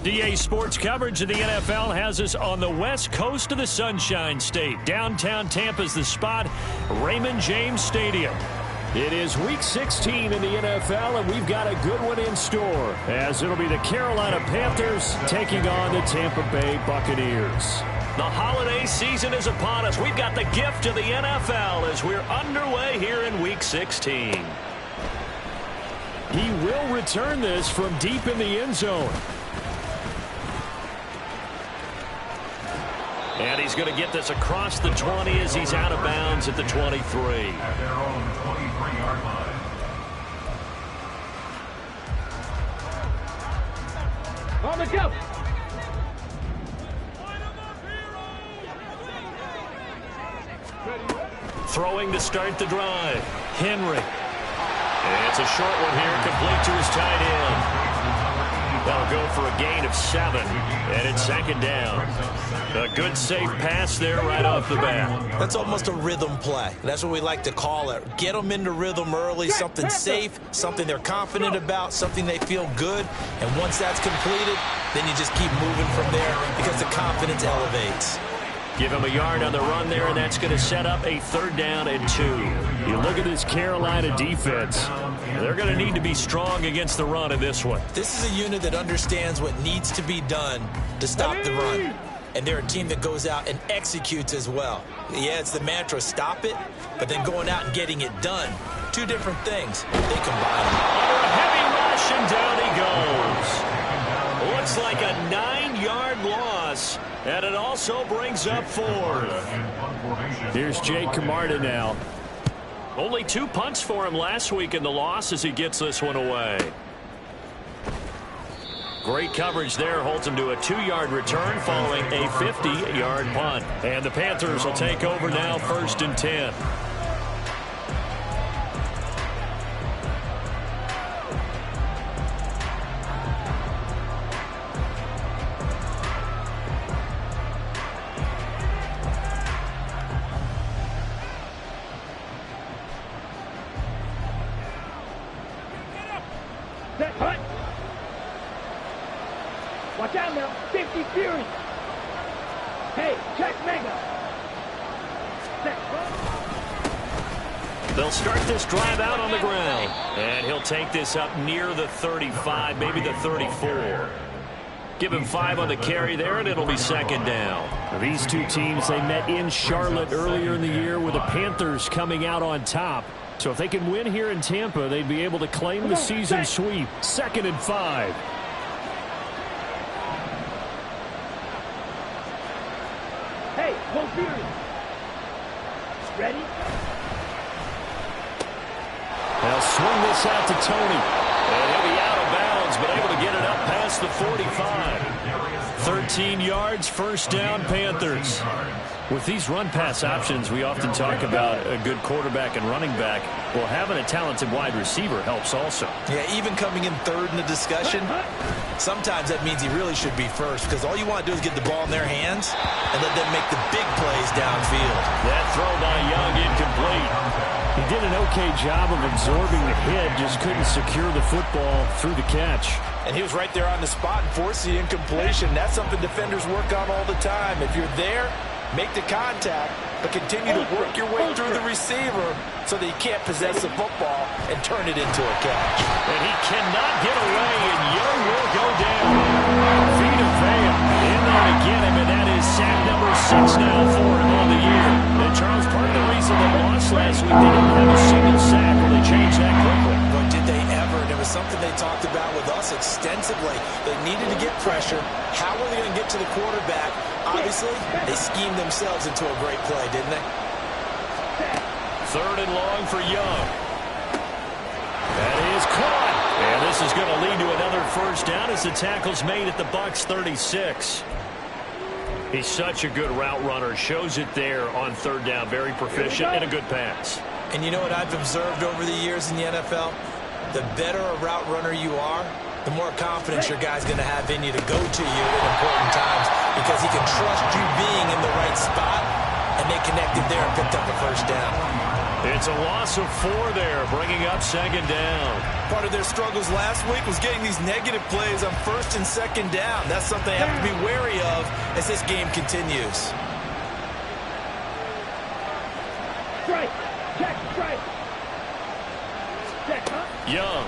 DA Sports coverage of the NFL has us on the west coast of the Sunshine State. Downtown Tampa's the spot, Raymond James Stadium. It is Week 16 in the NFL, and we've got a good one in store, as it'll be the Carolina Panthers taking on the Tampa Bay Buccaneers. The holiday season is upon us. We've got the gift of the NFL as we're underway here in Week 16. He will return this from deep in the end zone. And he's going to get this across the 20 as he's out of bounds at the 23. At their own 23-yard line. On the go. Throwing to start the drive. Henry. And it's a short one here, complete to his tight end. That'll go for a gain of 7, and it's second down. A good, safe pass there right off the bat. That's almost a rhythm play. That's what we like to call it. Get them into rhythm early, something safe, something they're confident about, something they feel good. And once that's completed, then you just keep moving from there because the confidence elevates. Give him a yard on the run there, and that's going to set up a 3rd down and 2. You look at this Carolina defense. They're going to need to be strong against the run in this one. This is a unit that understands what needs to be done to stop the run. And they're a team that goes out and executes as well. Yeah, it's the mantra, stop it, but then going out and getting it done. Two different things. They combine. Under a heavy rush, and down he goes. Looks like a 9-yard loss. And it also brings up 4th. Here's Jake Camarda now. Only 2 punts for him last week in the loss as he gets this one away. Great coverage there. Holds him to a 2-yard return following a 50-yard punt. And the Panthers will take over now, 1st and 10. Watch out now, 50 Fury. Hey, check Mega. They'll start this drive out on the ground. And he'll take this up near the 35, maybe the 34. Give him 5 on the carry there, and it'll be 2nd down. These two teams, they met in Charlotte earlier in the year with the Panthers coming out on top. So if they can win here in Tampa, they'd be able to claim the season sweep. 2nd and 5. Hey, go Fury. Ready? They'll swing this out to Tony. And he'll be out of bounds, but able to get it up past the 45. 13 yards, 1st down, Panthers. With these run-pass options, we often talk about a good quarterback and running back. Well, having a talented wide receiver helps also. Yeah, even coming in third in the discussion, sometimes that means he really should be first, because all you want to do is get the ball in their hands and let them make the big plays downfield. That throw by Young incomplete. He did an okay job of absorbing the hit, just couldn't secure the football through the catch. And he was right there on the spot and forced the incompletion. That's something defenders work on all the time. If you're there, make the contact, but continue to work your way through the receiver so that he can't possess the football and turn it into a catch. And he cannot get away, and Young will go down. Vita Vea in there to get him, and that is sack number 6 now for him on the year. And Charles, part of the reason they lost last week, they didn't have a single sack. Well, they changed that quickly. But did they ever? And it was something they talked about with us extensively. They needed to get pressure. How were they going to get to the quarterback? Obviously, they schemed themselves into a great play, didn't they? 3rd and long for Young. That is caught. And this is going to lead to another first down as the tackle's made at the Bucs 36. He's such a good route runner. Shows it there on 3rd down. Very proficient and a good pass. And you know what I've observed over the years in the NFL? The better a route runner you are, the more confidence your guy's going to have in you to go to you at important times, because he can trust you being in the right spot, and they connected there and picked up a first down. It's a loss of 4 there, bringing up 2nd down. Part of their struggles last week was getting these negative plays on 1st and 2nd down. That's something they have to be wary of as this game continues. Strike. Check. Strike. Check, huh? Young.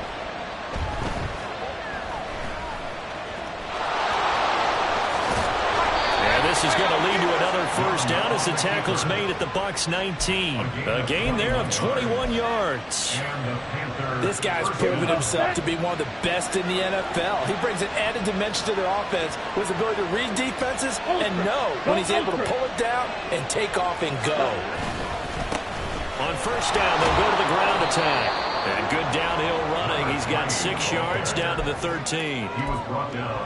This is going to lead to another first down as the tackle's made at the Bucs 19. A gain there of 21 yards. This guy's proven himself to be one of the best in the NFL. He brings an added dimension to their offense with his ability to read defenses and know when he's able to pull it down and take off and go. On first down, they'll go to the ground attack. And good downhill running. He's got 6 yards down to the 13.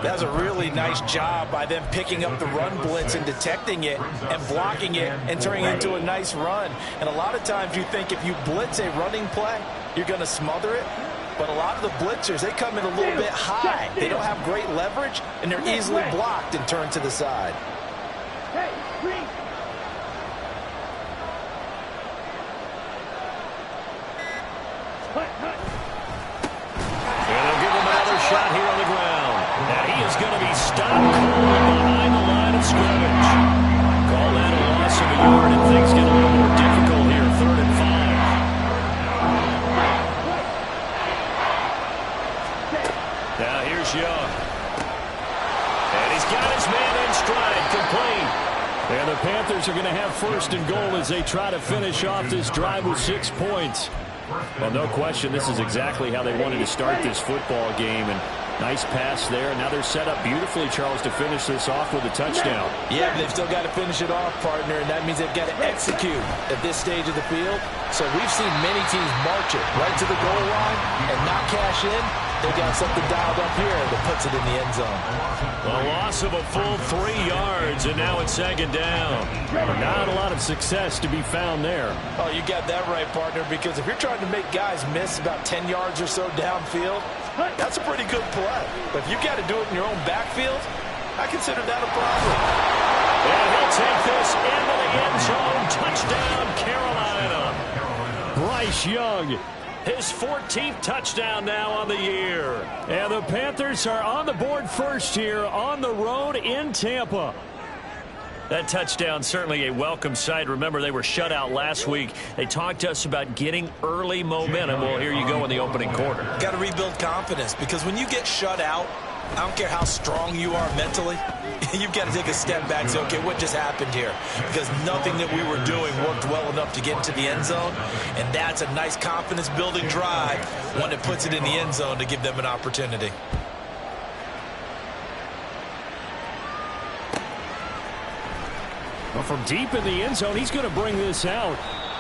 That was a really nice job by them picking up the run blitz and detecting it and blocking it and turning it into a nice run. And a lot of times you think if you blitz a running play, you're going to smother it. But a lot of the blitzers, they come in a little bit high. They don't have great leverage, and they're easily blocked and turned to the side. Hey, green. And they'll give him another shot here on the ground. And he is going to be stopped cold behind the line of scrimmage. Call that a loss of a yard, and things get a little more difficult here. 3rd and 5. Now here's Young. And he's got his man in stride, complete. And the Panthers are going to have 1st and goal as they try to finish off this drive with 6 points. Well, no question, this is exactly how they wanted to start this football game. And nice pass there. Now they're set up beautifully, Charles, to finish this off with a touchdown. Yeah, but they've still got to finish it off, partner, and that means they've got to execute at this stage of the field. So we've seen many teams march it right to the goal line and not cash in. They got something dialed up here that puts it in the end zone. A loss of a full 3 yards, and now it's 2nd down. Not a lot of success to be found there. Oh, you got that right, partner, because if you're trying to make guys miss about 10 yards or so downfield, that's a pretty good play. But if you've got to do it in your own backfield, I consider that a problem. And he'll take this into the end zone. Touchdown, Carolina. Bryce Young. His 14th touchdown now on the year. And the Panthers are on the board first here on the road in Tampa. That touchdown certainly a welcome sight. Remember, they were shut out last week. They talked to us about getting early momentum. Well, here you go in the opening quarter. Got to rebuild confidence, because when you get shut out, I don't care how strong you are mentally, you've got to take a step back and say, okay, what just happened here? Because nothing that we were doing worked well enough to get into the end zone, and that's a nice confidence-building drive, one that puts it in the end zone to give them an opportunity. Well, from deep in the end zone, he's going to bring this out.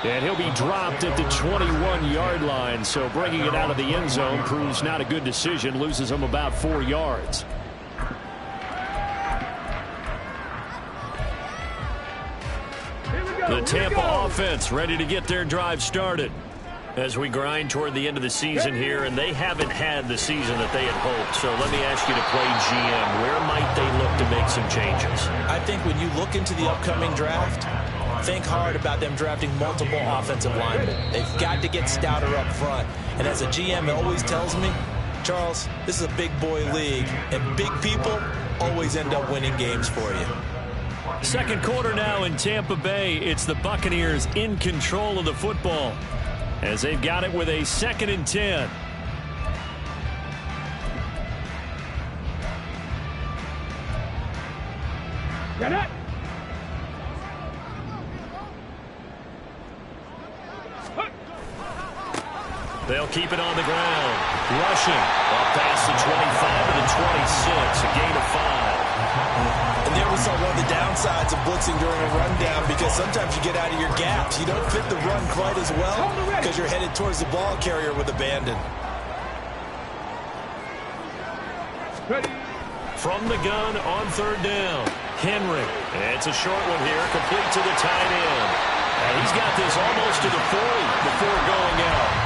And he'll be dropped at the 21-yard line. So bringing it out of the end zone proves not a good decision. Loses him about 4 yards. The Tampa offense ready to get their drive started as we grind toward the end of the season here, and they haven't had the season that they had hoped. So let me ask you to play GM. Where might they look to make some changes? I think when you look into the upcoming draft, think hard about them drafting multiple offensive linemen. They've got to get stouter up front. And as a GM, it always tells me, Charles, this is a big boy league, and big people always end up winning games for you. Second quarter now in Tampa Bay. It's the Buccaneers in control of the football as they've got it with a 2nd and 10. Get it. They'll keep it on the ground. Rushing up past the 25 to the 26. A gain of 5. And there we saw one of the downsides of blitzing during a rundown, because sometimes you get out of your gaps. You don't fit the run quite as well because you're headed towards the ball carrier with abandon. Ready. From the gun on 3rd down. Henry. And it's a short one here, complete to the tight end. And he's got this almost to the 40 before going out.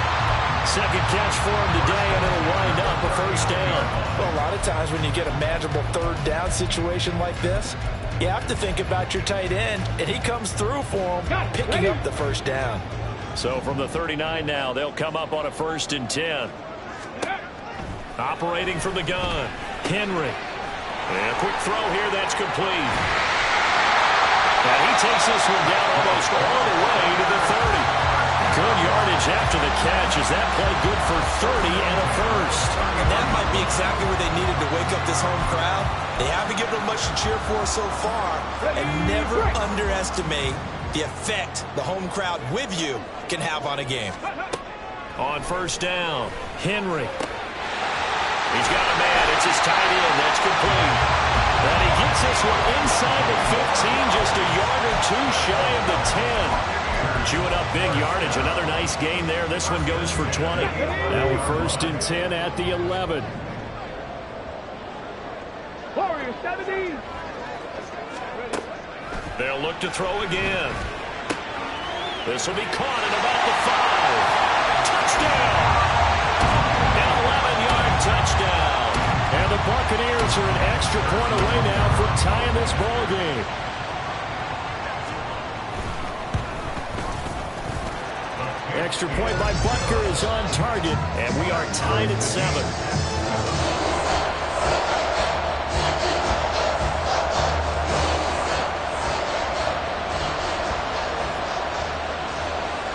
Second catch for him today, and it'll wind up a 1st down. Well, a lot of times when you get a manageable 3rd down situation like this, you have to think about your tight end, and he comes through for him, picking up the 1st down. So from the 39 now, they'll come up on a 1st and 10. Operating from the gun, Henry. And a quick throw here, that's complete. And he takes this one down almost all the way to the 30. Good yardage after the catch. Is that play good for 30 and a 1st? And that might be exactly what they needed to wake up this home crowd. They haven't given them much to cheer for so far. And never underestimate the effect the home crowd with you can have on a game. On 1st down, Henry. He's got a man. It's his tight end. That's complete. And he gets this one inside the 15, just a yard or 2 shy of the 10. Chewing up big yardage. Another nice gain there. This one goes for 20. Now 1st and 10 at the 11. Warriors 70. They'll look to throw again. This will be caught at about the 5. Touchdown! An 11-yard touchdown. And the Buccaneers are an extra point away now from tying this ball game. Extra point by Butker is on target, and we are tied at 7.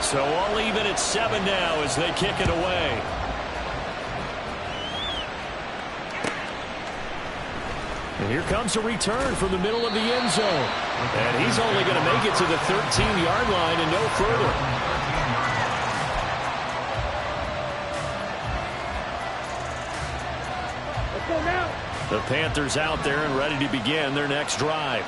So all even at 7 now as they kick it away. And here comes a return from the middle of the end zone. And he's only going to make it to the 13-yard line and no further. The Panthers out there and ready to begin their next drive.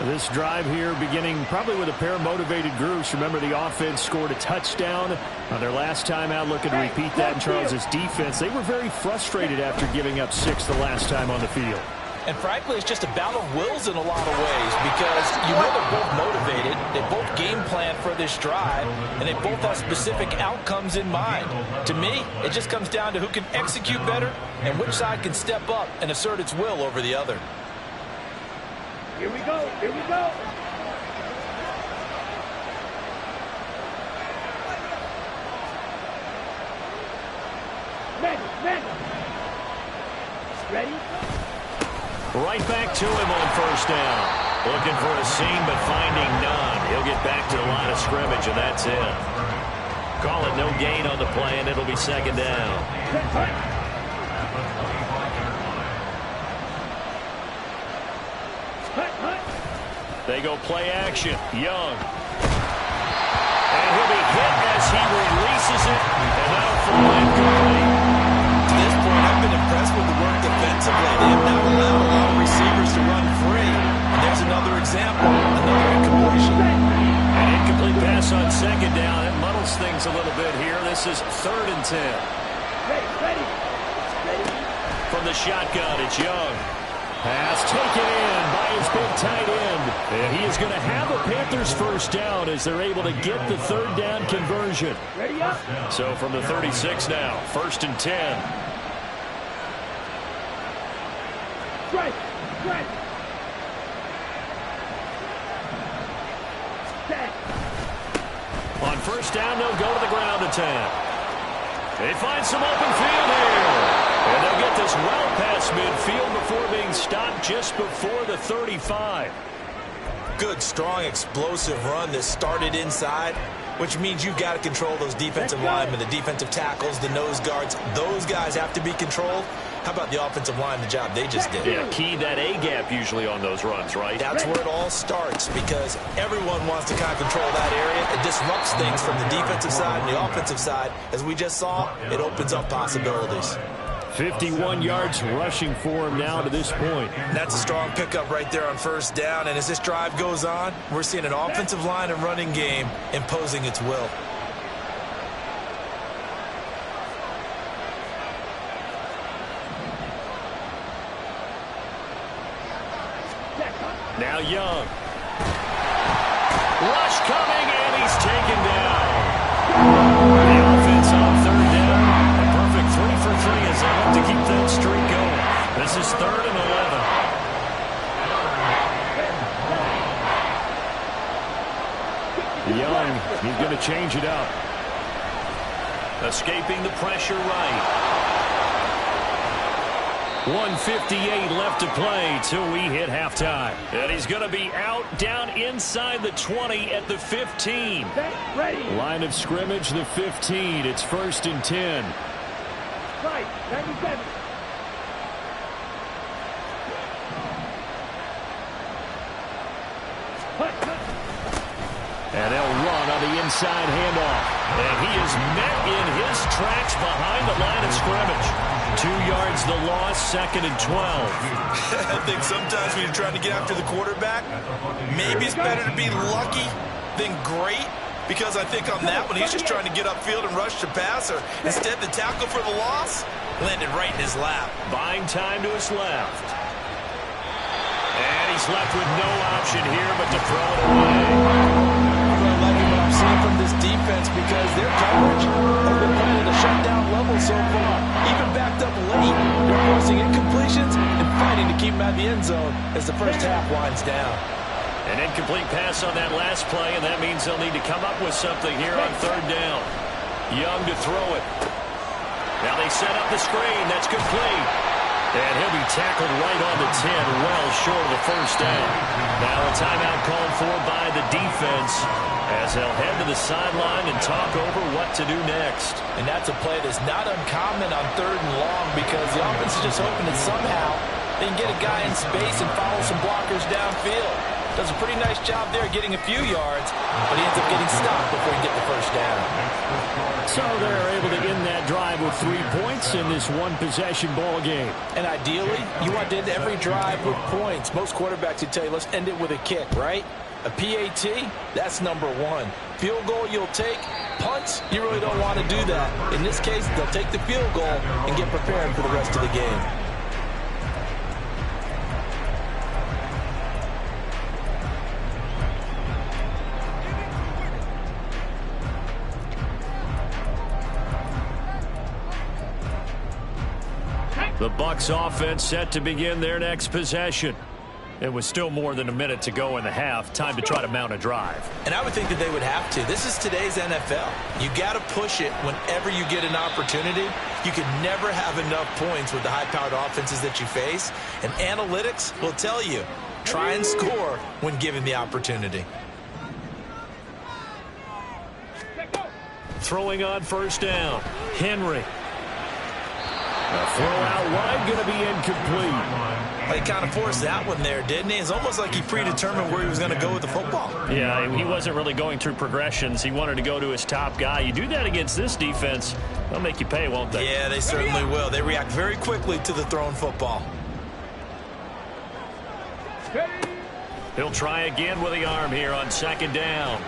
This drive here beginning probably with a pair of motivated groups. Remember, the offense scored a touchdown on their last time out. Looking to repeat that in Charles's defense. They were very frustrated after giving up 6 the last time on the field. And frankly, it's just a battle of wills in a lot of ways, because you know they're both motivated, they both game plan for this drive, and they both have specific outcomes in mind. To me, it just comes down to who can execute better and which side can step up and assert its will over the other. Here we go. Here we go. Men. Ready? Right back to him on 1st down. Looking for a seam, but finding none. He'll get back to the line of scrimmage, and that's it. Call it no gain on the play, and it'll be 2nd down. They go play action. Young. And he'll be hit as he releases it, and that'll fall incomplete. To this point, I've been impressed with the work defensively. They have now allowed a lot of receivers to run free. And there's another example, another incompletion. An incomplete pass on 2nd down. It muddles things a little bit here. This is 3rd and 10. Ready. From the shotgun, it's Young. Pass taken in by his big tight end. And he is going to have a Panthers first down as they're able to get the third down conversion. Ready up. So from the 36 now, 1st and 10. Strike. Strike. Set. On first down, they'll go to the ground attack. They find some open field here. And they'll get this well past midfield before being stopped just before the 35. Good, strong, explosive run that started inside, which means you've got to control those defensive linemen, the defensive tackles, the nose guards. Those guys have to be controlled. How about the offensive line, the job they just did? Yeah, key that A-gap usually on those runs, right? That's where it all starts because everyone wants to kind of control that area. It disrupts things from the defensive side and the offensive side. As we just saw, it opens up possibilities. 51 yards rushing for him now to this point. That's a strong pickup right there on first down. And as this drive goes on, we're seeing an offensive line and running game imposing its will. Now Young. Rush coming, and he's taken down. The offense on third down. A perfect 3 for 3 as they look to keep that streak going. This is 3rd and 11. Young, he's going to change it up. Escaping the pressure right. 1:58 left to play till we hit halftime. And he's going to be out down inside the 20 at the 15. Ready. Line of scrimmage, the 15. It's 1st and 10. Right. 97. And they'll run on the inside handoff. And he is met in his tracks behind the line of scrimmage. 2 yards the loss, 2nd and 12. I think sometimes when you're trying to get after the quarterback, maybe it's better to be lucky than great. Because I think on that one, he's just trying to get upfield and rush the passer. Instead, the tackle for the loss landed right in his lap. Buying time to his left. And he's left with no option here but to throw it away. I'm liking what I'm seeing from this defense because their coverage has been playing at a shutdown level so far. Even backed up late, they're forcing incompletions and fighting to keep them out of the end zone as the first half winds down. An incomplete pass on that last play, and that means they'll need to come up with something here on third down. Young to throw it. Now they set up the screen. That's complete. And he'll be tackled right on the 10, well short of the first down. Now a timeout called for by the defense as they'll head to the sideline and talk over what to do next. And that's a play that's not uncommon on 3rd and long because the offense is just hoping that somehow they can get a guy in space and follow some blockers downfield. Does a pretty nice job there getting a few yards, but he ends up getting stopped before he gets the first down. So they're able to end that drive with 3 points in this one-possession ball game. And ideally, you want to end every drive with points. Most quarterbacks would tell you, let's end it with a kick, right? A PAT, that's number 1. Field goal you'll take. Punts, you really don't want to do that. In this case, they'll take the field goal and get prepared for the rest of the game. The Bucs offense set to begin their next possession. It was still more than a minute to go in the half. Time to try to mount a drive. And I would think that they would have to. This is today's NFL. You got to push it whenever you get an opportunity. You can never have enough points with the high-powered offenses that you face. And analytics will tell you, try and score when given the opportunity. Throwing on first down. Henry. A throw out wide, going to be incomplete. He kind of forced that one there, didn't he? It's almost like he predetermined where he was going to go with the football. Yeah, he wasn't really going through progressions. He wanted to go to his top guy. You do that against this defense, they'll make you pay, won't they? Yeah, they certainly will. They react very quickly to the thrown football. He'll try again with the arm here on 2nd down.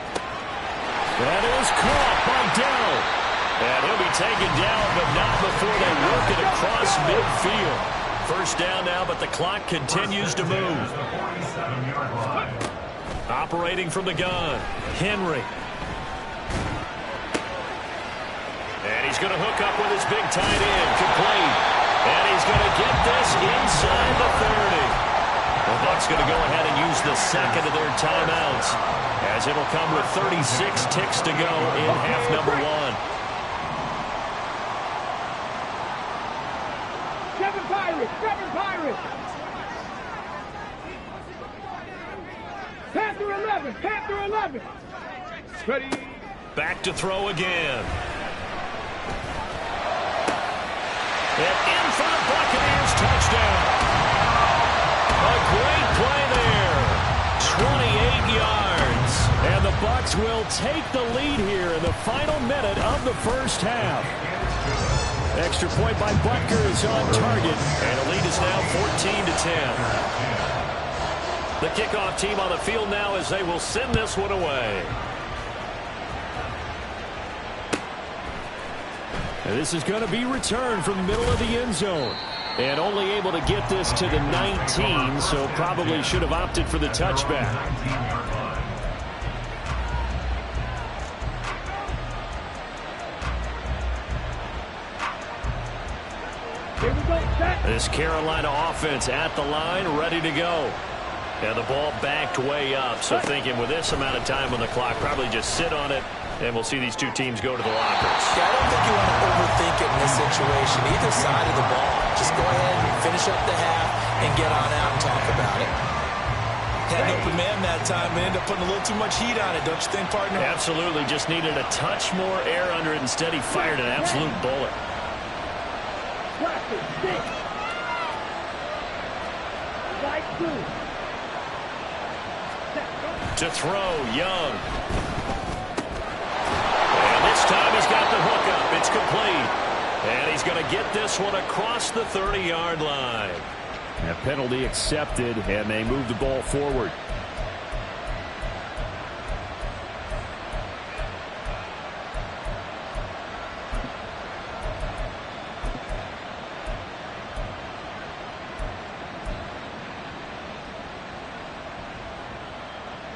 That is caught by Dell. And he'll be taken down, but not before they work it across midfield. First down now, but the clock continues to move. operating from the gun. Henry. And he's going to hook up with his big tight end. Complete. And he's going to get this inside the 30. The Bucs going to go ahead and use the second of their timeouts, as it'll come with 36 ticks to go in half number one. 7 Pirates! 7 Pirates! Panther 11! Panther 11! Ready? Back to throw again. And in for the Buccaneers, touchdown. A great play there. 28 yards. And the Bucs will take the lead here in the final minute of the first half. Extra point by Butker is on target. And the lead is now 14-10. The kickoff team on the field now as they will send this one away. And this is going to be returned from the middle of the end zone. And only able to get this to the 19, so probably should have opted for the touchback. Here we go, set. This Carolina offense at the line, ready to go. And the ball backed way up, so thinking with this amount of time on the clock, probably just sit on it, and we'll see these two teams go to the lockers. Yeah, I don't think you want to overthink it in this situation, either side of the ball. Just go ahead and finish up the half and get on out and talk about it. Had an open man that time and ended up putting a little too much heat on it, don't you think, partner? Absolutely. Just needed a touch more air under it. Instead, he fired an absolute bullet. Practice, 6. Right through. To throw, Young. And this time he's got the hookup. It's complete. And he's going to get this one across the 30-yard line. A penalty accepted, and they move the ball forward.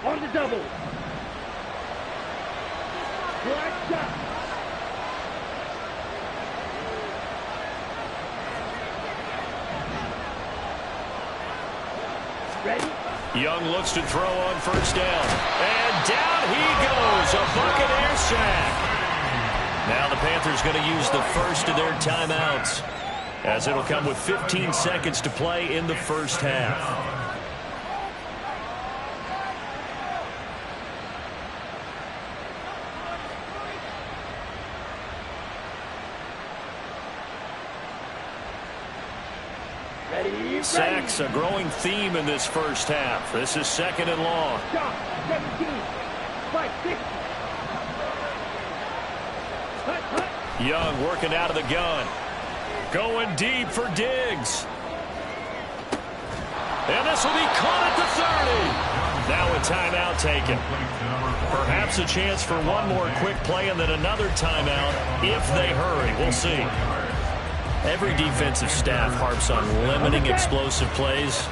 On the double. Black shot. Ready? Young looks to throw on first down. And down he goes. A Buccaneer sack. Now the Panthers going to use the first of their timeouts, as it'll come with 15 seconds to play in the first half. Sacks, a growing theme in this first half. This is second and long. Shot, 17. Fight, 6. Hut, hut. Young working out of the gun. Going deep for Diggs. And this will be caught at the 30. Now a timeout taken. Perhaps a chance for one more quick play and then another timeout if they hurry. We'll see. Every defensive staff harps on limiting explosive plays.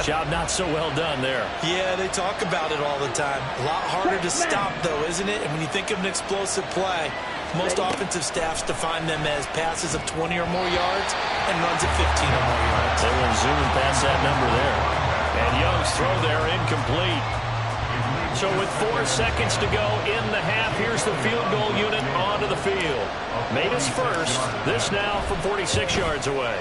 Job not so well done there. Yeah, they talk about it all the time. A lot harder to stop, though, isn't it? And when you think of an explosive play, most offensive staffs define them as passes of 20 or more yards and runs of 15 or more yards. They will zoom past that number there. And Young's throw there incomplete. So with 4 seconds to go in the half, here's the field goal unit onto the field. Made his first. This now from 46 yards away.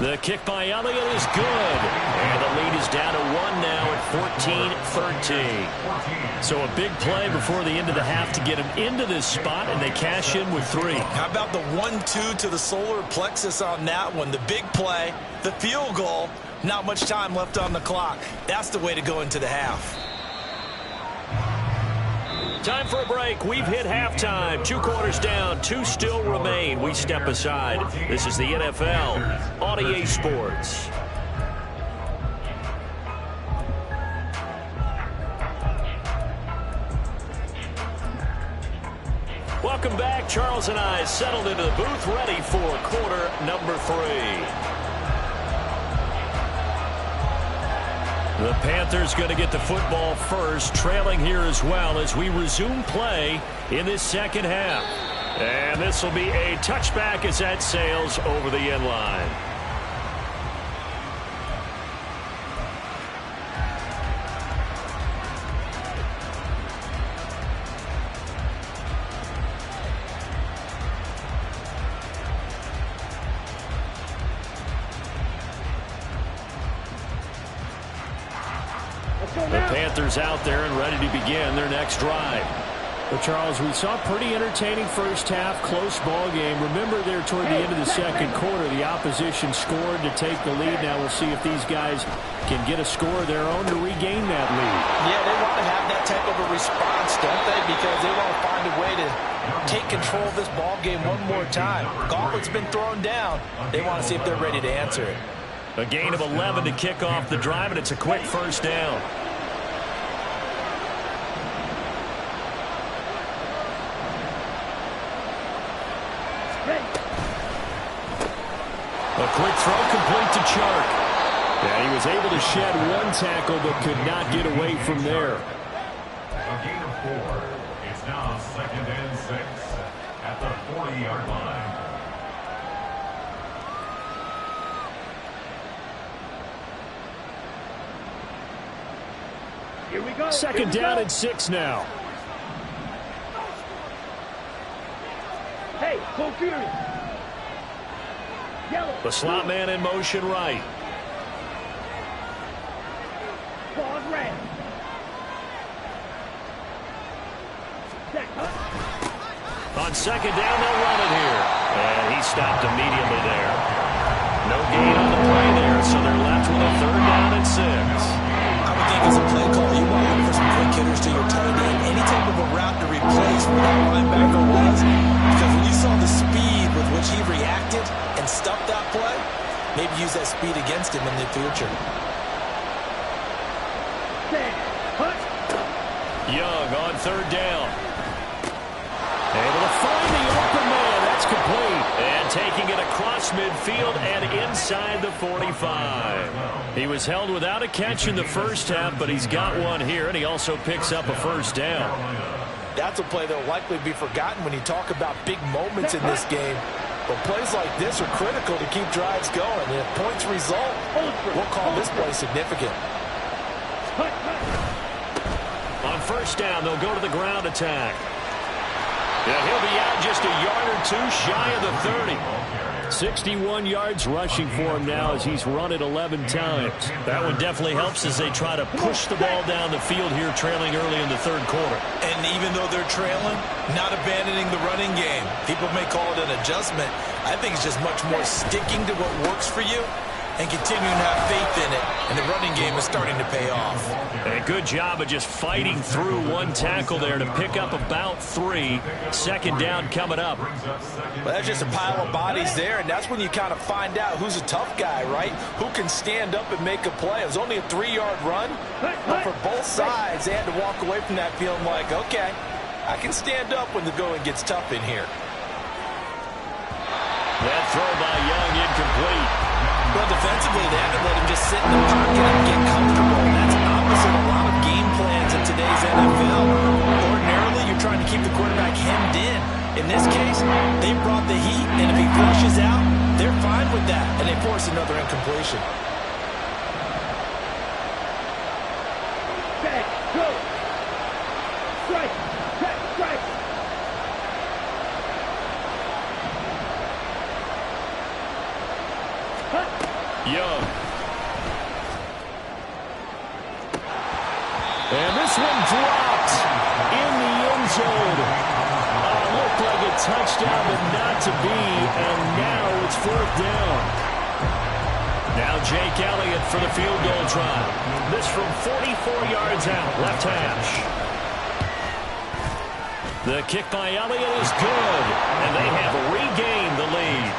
The kick by Elliott is good. And the lead is down to 1 now at 14-13. So a big play before the end of the half to get him into this spot, and they cash in with 3. How about the 1-2 to the solar plexus on that one? The big play, the field goal, not much time left on the clock. That's the way to go into the half. Time for a break. We've hit halftime. 2 quarters down. 2 still remain. We step aside. This is the NFL on EA Sports. Welcome back. Charles and I settled into the booth, ready for quarter number 3. The Panthers going to get the football first, trailing here as well as we resume play in this second half. And this will be a touchback as that sails over the end line. The Panthers out there and ready to begin their next drive. Well, Charles, we saw a pretty entertaining first half, close ball game. Remember there toward the end of the second quarter, the opposition scored to take the lead. Now we'll see if these guys can get a score of their own to regain that lead. Yeah, they want to have that type of a response, don't they? Because they want to find a way to take control of this ball game one more time. Gauntlet's been thrown down. They want to see if they're ready to answer it. A gain of 11 to kick off the drive, and it's a quick first down. A quick throw complete to Chark. And he was able to shed one tackle but could not get away from there. A gain of 4. It's now 2nd and 6 at the 40-yard line. Here we go. Second down and 6 now. Hey, go Fury. Yellow. The slot man in motion right. Pause red. On second down, they'll run it here. And he stopped immediately there. No gain on the play there, so they're left with a 3rd down and 6. I would think as a play call, you want to look for some quick hitters to your tight end. Any type of a route to replace where that linebacker was. Because when you saw the speed with which he reacted and stuffed that play, maybe use that speed against him in the future. Young on 3rd down. Able to find the open man. That's complete. And taking it across midfield and inside the 45. He was held without a catch in the first half, but he's got one here, and he also picks up a first down. That's a play that will likely be forgotten when you talk about big moments in this game. But plays like this are critical to keep drives going. And if points result, we'll call this play significant. On first down, they'll go to the ground attack. Yeah, he'll be out just a yard or 2 shy of the 30. 61 yards rushing for him now as he's run it 11 times. That one definitely helps as they try to push the ball down the field here, trailing early in the 3rd quarter. And even though they're trailing, not abandoning the running game. People may call it an adjustment. I think it's just much more sticking to what works for you and continuing to have faith in it. And the running game is starting to pay off. And a good job of just fighting through one tackle there to pick up about 3. Second down coming up. Well, that's just a pile of bodies there, and that's when you kind of find out who's a tough guy, right? Who can stand up and make a play. It was only a 3-yard run, but for both sides, they had to walk away from that feeling like, okay, I can stand up when the going gets tough in here. That throw by Young incomplete. Well, defensively, they haven't let him just sit in the pocket and get comfortable. And that's opposite a lot of game plans in today's NFL. Ordinarily, you're trying to keep the quarterback hemmed in. In this case, they brought the heat, and if he flushes out, they're fine with that, and they force another incompletion. Back, go. Strike, check, strike. Young. And this one dropped in the end zone. Looked like a touchdown, but not to be. And now it's 4th down. Now Jake Elliott for the field goal try. This from 44 yards out, left hash. The kick by Elliott is good. And they have regained the lead.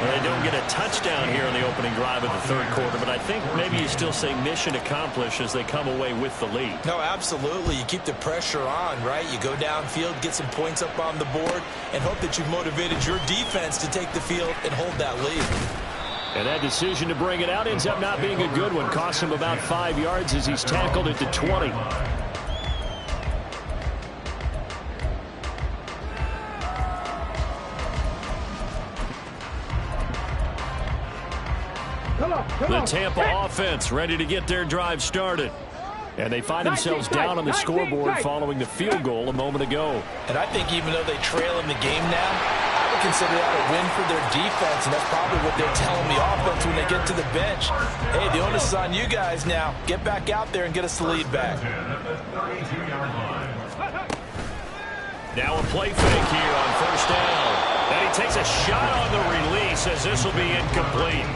Well, they don't get a touchdown here in the opening drive of the 3rd quarter, but I think maybe you still say mission accomplished as they come away with the lead. No, absolutely. You keep the pressure on, right? You go downfield, get some points up on the board, and hope that you've motivated your defense to take the field and hold that lead. And that decision to bring it out ends up not being a good one. Costs him about 5 yards as he's tackled at the 20. The Tampa offense ready to get their drive started. And they find themselves down on the scoreboard following the field goal a moment ago. And I think even though they trail in the game now, I would consider that a win for their defense, and that's probably what they're telling the offense when they get to the bench. Hey, the onus is on you guys now. Get back out there and get us the lead back. Now a play fake here on first down. And he takes a shot on the release as this will be incomplete.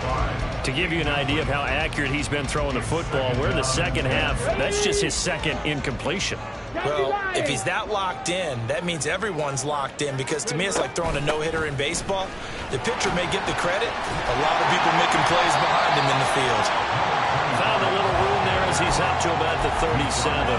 To give you an idea of how accurate he's been throwing the football, we're in the second half. That's just his second incompletion. Well, if he's that locked in, that means everyone's locked in, because to me it's like throwing a no-hitter in baseball. The pitcher may get the credit. A lot of people making plays behind him in the field. Found a little room there as he's up to about the 37.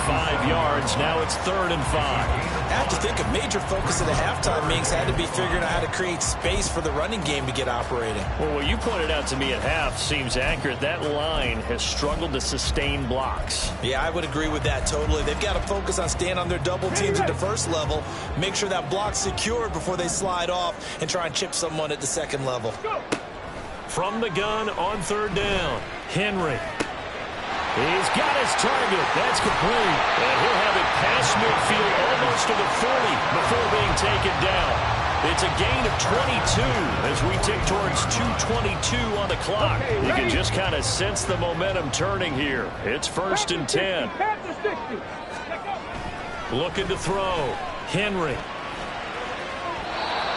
5 yards. Now it's 3rd and 5. I have to think a major focus of the halftime meetings had to be figuring out how to create space for the running game to get operating. Well, what you pointed out to me at half seems accurate. That line has struggled to sustain blocks. Yeah, I would agree with that totally. They've got to focus on staying on their double teams at the first level, make sure that block's secured before they slide off and try and chip someone at the second level. From the gun on 3rd down, Henry. He's got his target. That's complete. And he'll have it past midfield almost to the 40 before being taken down. It's a gain of 22 as we tick towards 2:22 on the clock. You can just kind of sense the momentum turning here. It's 1st and 10. Looking to throw. Henry.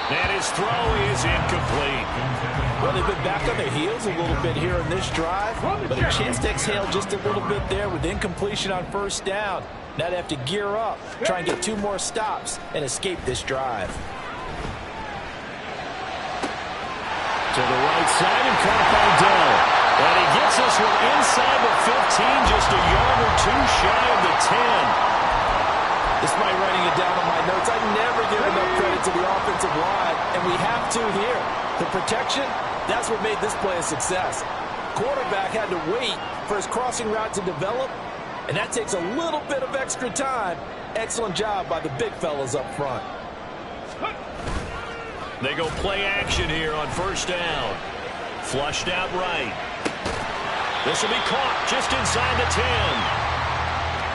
And his throw is incomplete. Well, they've been back on their heels a little bit here in this drive, but a chance to exhale just a little bit there with incompletion on 1st down. Now they have to gear up, try and get 2 more stops, and escape this drive. To the right side and caught by Dell. And he gets this one inside the 15, just a yard or 2 shy of the 10. Despite writing it down on my notes, I never give enough credit to the offensive line, and we have to here. The protection, that's what made this play a success. Quarterback had to wait for his crossing route to develop, and that takes a little bit of extra time. Excellent job by the big fellas up front. They go play action here on 1st down. Flushed out right. This will be caught just inside the 10.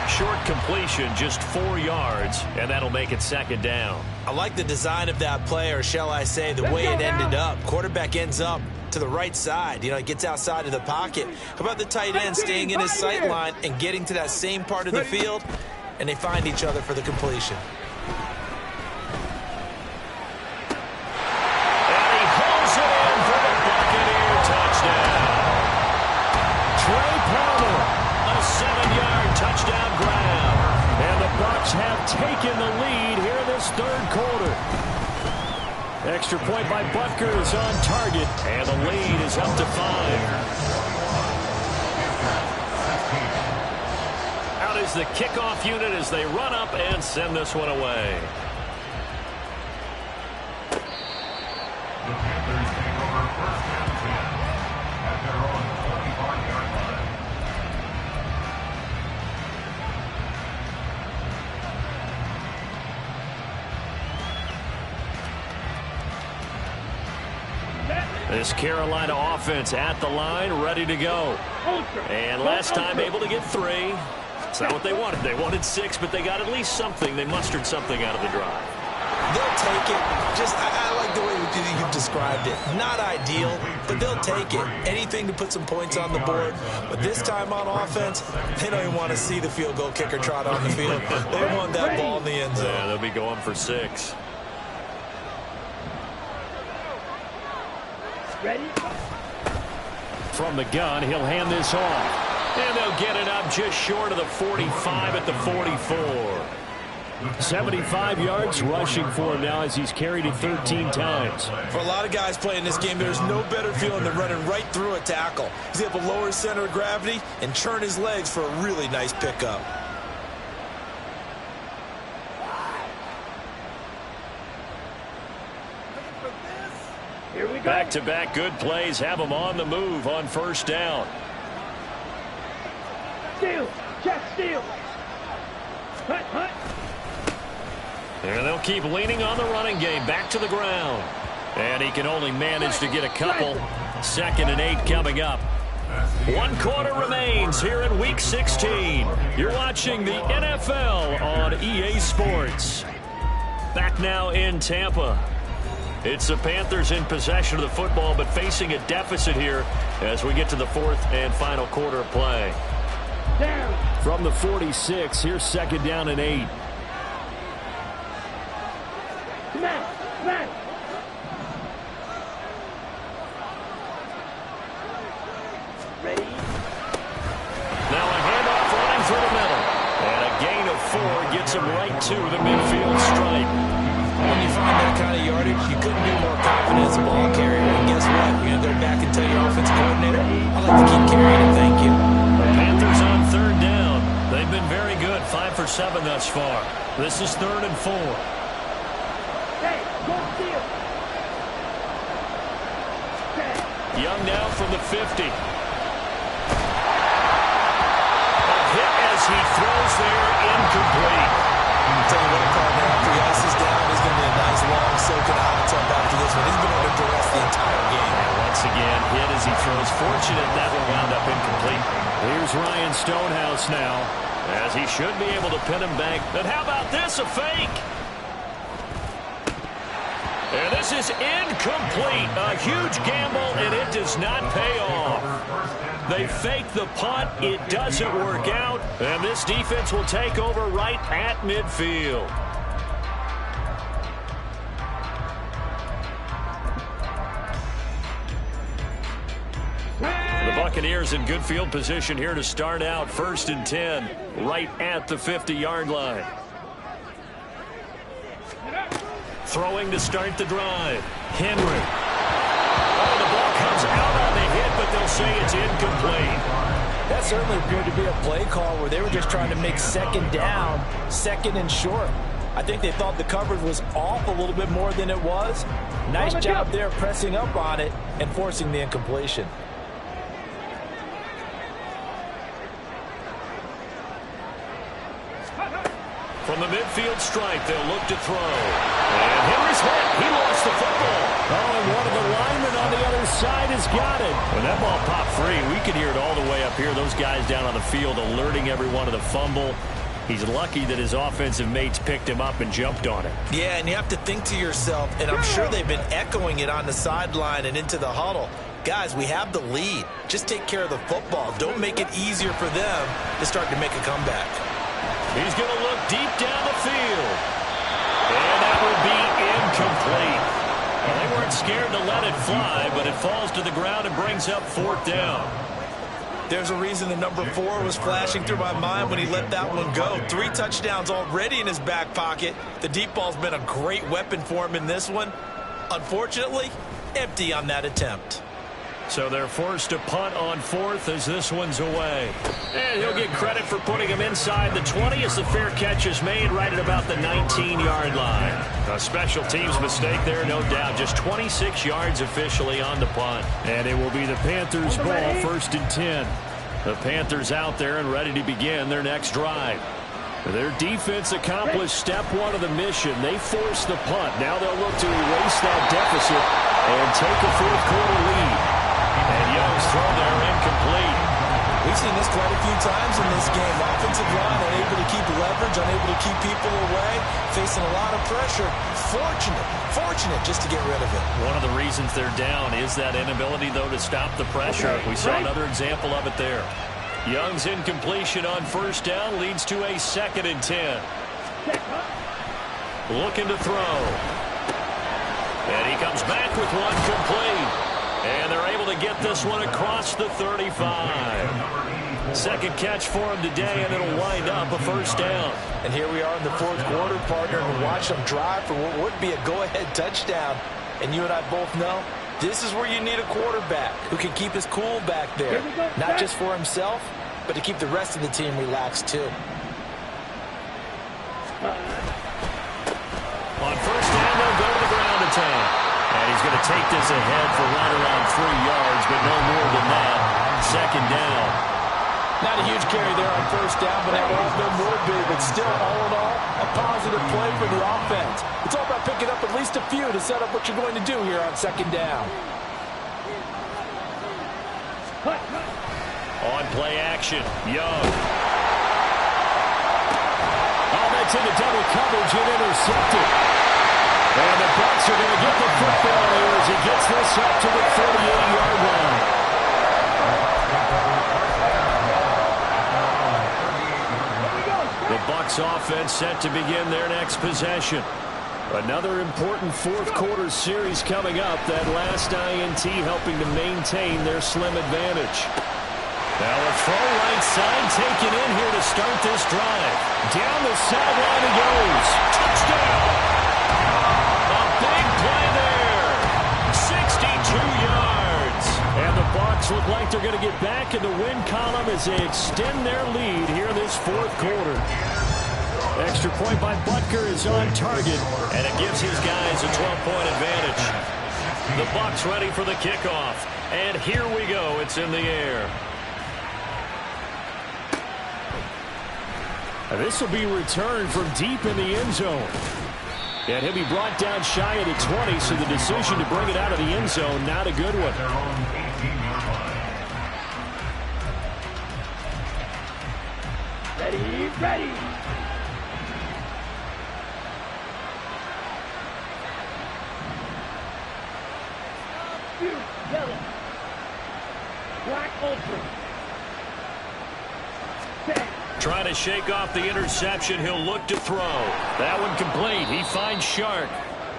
Short completion, just 4 yards, and that'll make it 2nd down. I like the design of that play, or shall I say the way it ended up. Quarterback ends up to the right side. You know, he gets outside of the pocket. How about the tight end staying in his sight line and getting to that same part of the field, and they find each other for the completion. And he pulls it in for the Buccaneer touchdown. Trey Palmer, a 7-yard touchdown grab. And the Bucs have taken the lead here in this 3rd quarter. Extra point by Butker is on target, and the lead is up to 5. Out is the kickoff unit as they run up and send this one away. The Panthers take over 1st and 10 at their own 45-yard line. This Carolina offense at the line, ready to go. And last time able to get 3. It's not what they wanted. They wanted 6, but they got at least something. They mustered something out of the drive. They'll take it. I like the way you've described it. Not ideal, but they'll take it. Anything to put some points on the board. But this time on offense, they don't even want to see the field goal kicker trot on the field. They want that ball in the end zone. Yeah, they'll be going for 6. Ready? From the gun, he'll hand this off. And they'll get it up just short of the 45 at the 44. 75 yards rushing for him now as he's carried it 13 times. For a lot of guys playing this game, there's no better feeling than running right through a tackle. He's able to lower his center of gravity and turn his legs for a really nice pickup. Here we go. Back-to-back good plays have them on the move on first down. Steal. Check steal. Hunt, hunt. And they'll keep leaning on the running game. Back to the ground. And he can only manage to get a couple. 2nd and 8 coming up. 1 quarter remains here in Week 16. You're watching the NFL on EA Sports. Back now in Tampa. It's the Panthers in possession of the football, but facing a deficit here as we get to the 4th and final quarter of play. Down. From the 46, here's 2nd down and 8. Smash. Smash. Ready. Now a handoff running through the middle. And a gain of 4 gets him right to the midfield stripe. When you find that kind of yardage, you couldn't be more confident as a ball carrier. And guess what? You're going to go back and tell your offensive coordinator, I'd like to keep carrying it, thank you. Panthers on 3rd down. They've been very good, 5 for 7 thus far. This is 3rd and 4. Hey, go steal. Okay. Young now from the 50. A hit as he throws there, incomplete. I'll tell you what, partner, after he has this down, he's going to be a nice, long, soaking hot tub after this one. He's been under duress the entire game. And once again, hit as he throws. Fortunate that one wound up incomplete. Here's Ryan Stonehouse now. As he should be able to pin him back. But how about this, a fake? And this is incomplete. A huge gamble, and it does not pay off. They fake the punt. It doesn't work out. And this defense will take over right at midfield. The Buccaneers in good field position here to start out. 1st and 10, right at the 50-yard line. Throwing to start the drive. Henry. Oh, the ball comes out on the hit, but they'll say it's incomplete. That certainly appeared to be a play call where they were just trying to make 2nd down, 2nd and short. I think they thought the coverage was off a little bit more than it was. Nice job there pressing up on it and forcing the incompletion. From the midfield stripe, they'll look to throw. And Henry's hit. He lost the football. Oh, and one of the linemen on the other side has got it. When that ball popped free, we could hear it all the way up here. Those guys down on the field alerting everyone of the fumble. He's lucky that his offensive mates picked him up and jumped on it. Yeah, and you have to think to yourself, and I'm sure they've been echoing it on the sideline and into the huddle. Guys, we have the lead. Just take care of the football. Don't make it easier for them to start to make a comeback. He's going to look deep down the field. And that will be incomplete. Well, they weren't scared to let it fly, but it falls to the ground and brings up 4th down. There's a reason the number 4 was flashing through my mind when he let that one go. 3 touchdowns already in his back pocket. The deep ball's been a great weapon for him in this one. Unfortunately, empty on that attempt. So they're forced to punt on 4th as this one's away. And he'll get credit for putting him inside the 20 as the fair catch is made right at about the 19-yard line. A special teams mistake there, no doubt. Just 26 yards officially on the punt. And it will be the Panthers' ball, 1st and 10. The Panthers out there and ready to begin their next drive. Their defense accomplished step 1 of the mission. They forced the punt. Now they'll look to erase that deficit and take a 4th quarter lead. And Young's throw there incomplete. We've seen this quite a few times in this game. Offensive line unable to keep leverage, unable to keep people away, facing a lot of pressure. Fortunate just to get rid of it. One of the reasons they're down is that inability, though, to stop the pressure. We saw another example of it there. Young's incompletion on 1st down leads to a 2nd and 10. Looking to throw. And he comes back with one complete. And they're able to get this one across the 35. 2nd catch for him today, and it'll wind up a 1st down. And here we are in the 4th quarter, partner, and watch them drive for what would be a go-ahead touchdown. And you and I both know this is where you need a quarterback who can keep his cool back there. Not just for himself, but to keep the rest of the team relaxed too. On 1st down, they'll go to the ground attack. And he's going to take this ahead for right around 3 yards, but no more than that. Second down. Not a huge carry there on first down, but that would have been more big. But still, all in all, a positive play for the offense. It's all about picking up at least a few to set up what you're going to do here on second down. On play action, Young. Oh, that's into double coverage and intercepted. And the Bucs are going to get the football here as he gets this up to the 38-yard line. The Bucs offense set to begin their next possession. Another important fourth-quarter series coming up. That last INT helping to maintain their slim advantage. Now a throw right side taken in here to start this drive. Down the sideline he goes. Touchdown! A big play there. 62 yards. And the Bucs look like they're going to get back in the win column as they extend their lead here in this fourth quarter. Extra point by Butker is on target, and it gives his guys a 12-point advantage. The Bucs ready for the kickoff, and here we go. It's in the air. And this will be returned from deep in the end zone. And he'll be brought down shy of the 20, so the decision to bring it out of the end zone, not a good one. Ready, ready. Blue, yellow. Black ultra. Trying to shake off the interception. He'll look to throw. That one complete. He finds Shark.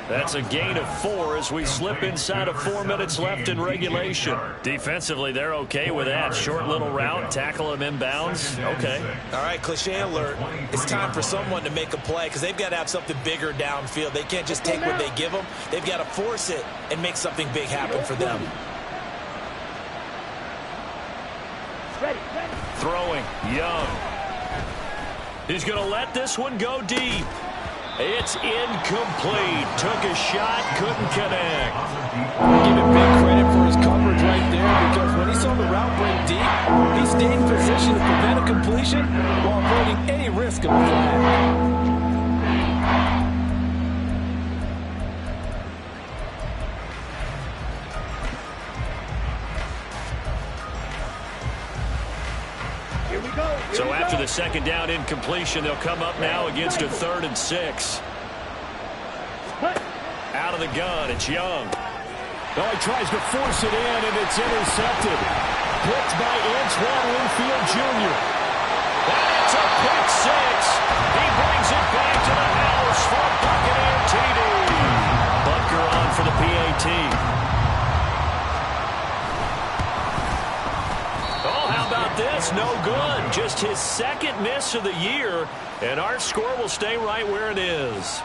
That's a gain of 4 as we slip inside of 4 minutes left in regulation. Defensively, they're okay with that. Short little route, tackle him inbounds. Okay. All right, cliche alert. It's time for someone to make a play because they've got to have something bigger downfield. They can't just take what they give them. They've got to force it and make something big happen for them. Ready, ready. Throwing, Young. He's going to let this one go deep. It's incomplete. Took a shot, couldn't connect. Give him big credit for his coverage right there, because when he saw the route break deep, he stayed in position to prevent a completion while avoiding any risk of a flag. So after the second down incompletion, they'll come up now against a 3rd and 6. Out of the gun, it's Young. Oh, he tries to force it in, and it's intercepted. Picked by Antoine Winfield Jr. That's a pick 6. He brings it back to the house for Buccaneer TD. Butker on for the PAT. This no good. Just his second miss of the year, and our score will stay right where it is.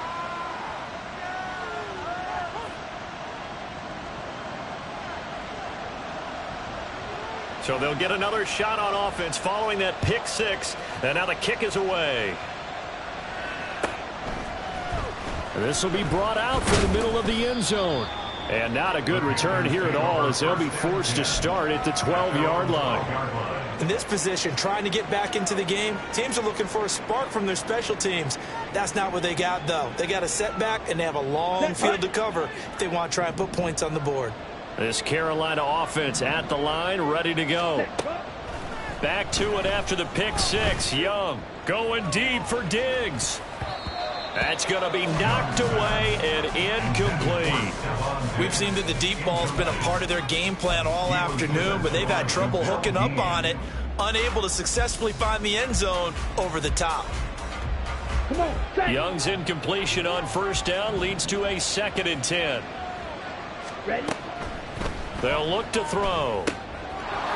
So they'll get another shot on offense following that pick 6, and now the kick is away. This will be brought out from the middle of the end zone. And not a good return here at all, as they'll be forced to start at the 12-yard line. In this position, trying to get back into the game, teams are looking for a spark from their special teams. That's not what they got, though. They got a setback, and they have a long field to cover if they want to try and put points on the board. This Carolina offense at the line, ready to go. Back to it after the pick 6. Young going deep for Diggs. That's going to be knocked away and incomplete. We've seen that the deep ball's been a part of their game plan all afternoon, but they've had trouble hooking up on it, unable to successfully find the end zone over the top. Come on, Young's incompletion on first down leads to a 2nd and 10. ready. They'll look to throw.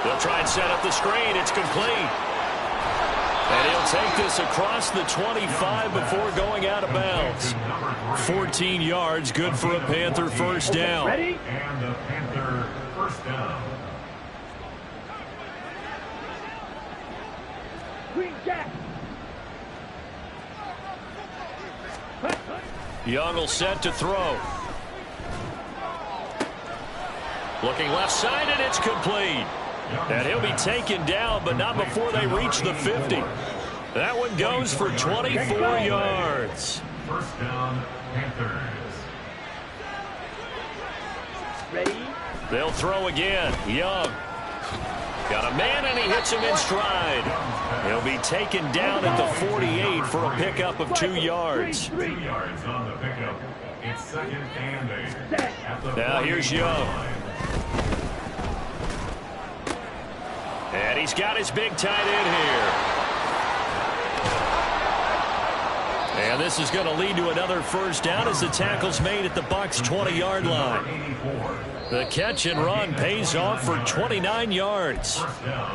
They'll try and set up the screen. It's complete. And he'll take this across the 25 before going out of bounds. 14 yards, good for a Panther first down. Ready? And the Panther first down. Green Jack. Young will set to throw. Looking left side, and it's complete. And he'll be taken down, but not before they reach the 50. That one goes for 24 yards. First down, Panthers. Ready? They'll throw again. Young. Got a man, and he hits him in stride. He'll be taken down at the 48 for a pickup of 2 yards. 2 yards on the pickup. It's second and 8. At the Now here's Young. And he's got his big tight end here. And this is going to lead to another first down as the tackle's made at the Bucs 20-yard line. The catch and run pays off for 29 yards.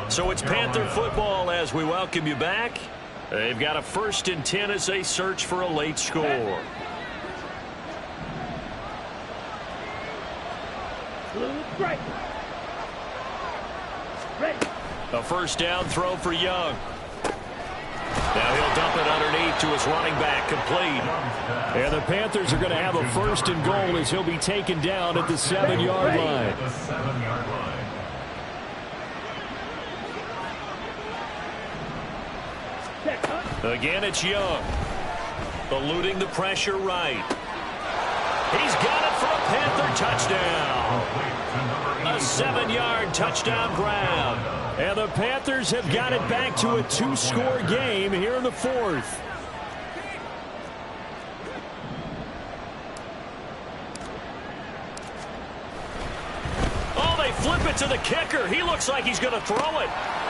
So it's Panther football as we welcome you back. They've got a 1st and 10 as they search for a late score. Blue stripe. Ready. A first down throw for Young. Now he'll dump it underneath to his running back, complete. And the Panthers are going to have a 1st and goal as he'll be taken down at the 7-yard line. The 7-yard line. Again, it's Young. Eluding the pressure right. He's got it for a Panther touchdown. A 7-yard touchdown grab. And the Panthers have got it back to a 2-score game here in the 4th. Oh, they flip it to the kicker. He looks like he's going to throw it.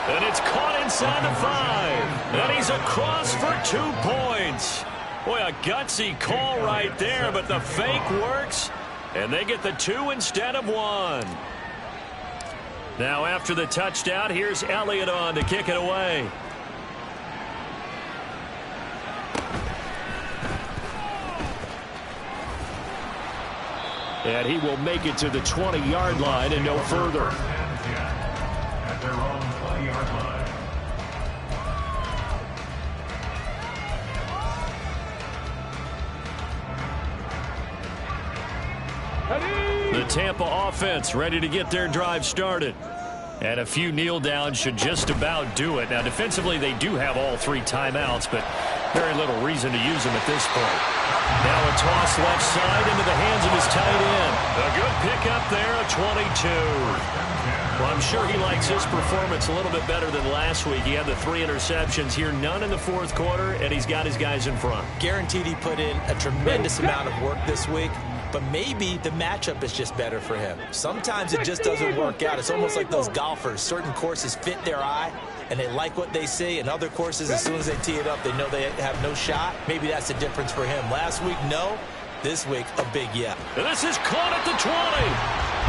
And it's caught inside the 5. And he's across for 2 points. Boy, a gutsy call right there, but the fake works. And they get the 2 instead of 1. Now after the touchdown, here's Elliott on to kick it away. And he will make it to the 20-yard line and no further. At their own 20-yard line. The Tampa offense ready to get their drive started. And a few kneel downs should just about do it. Now, defensively, they do have all 3 timeouts, but very little reason to use them at this point. Now a toss left side into the hands of his tight end. A good pickup there, a 22. Well, I'm sure he likes his performance a little bit better than last week. He had the 3 interceptions here, none in the 4th quarter, and he's got his guys in front. Guaranteed he put in a tremendous amount of work this week. But maybe the matchup is just better for him. Sometimes it just doesn't work out. It's almost like those golfers. Certain courses fit their eye, and they like what they see. And other courses, as soon as they tee it up, they know they have no shot. Maybe that's the difference for him. Last week, no. This week, a big yeah. And this is caught at the 20.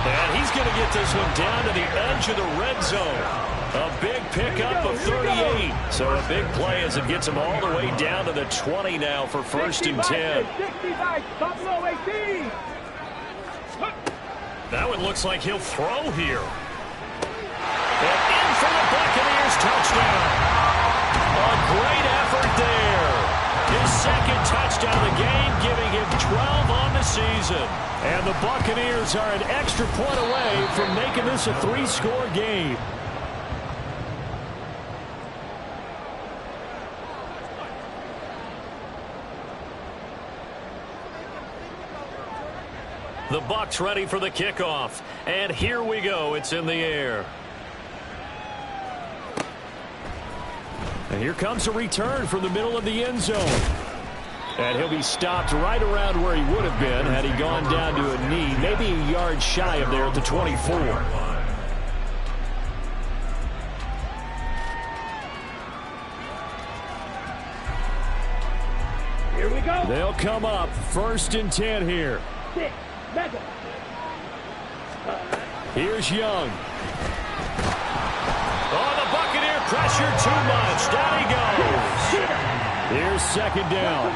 And he's going to get this one down to the edge of the red zone. A big pickup of 38. So a big play as it gets him all the way down to the 20 now for 1st and 10. 65, Buffalo 18. That one looks like he'll throw here. And in for the Buccaneers touchdown. A great effort there. His 2nd touchdown of the game, giving him 12 on the season. And the Buccaneers are an extra point away from making this a 3-score game. The Bucs ready for the kickoff. And here we go. It's in the air. And here comes a return from the middle of the end zone. And he'll be stopped right around where he would have been had he gone down to a knee, maybe a yard shy of there at the 24. Here we go. They'll come up 1st and 10 here. 6, mega. Here's Young. Oh, the Buccaneer pressure too much. Down he goes. Here's 2nd down.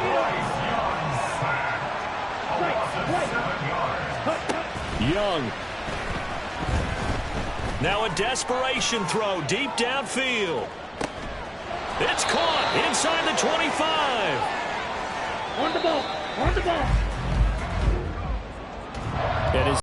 Young. Now a desperation throw deep downfield. It's caught inside the 25. On the ball. On the ball. And his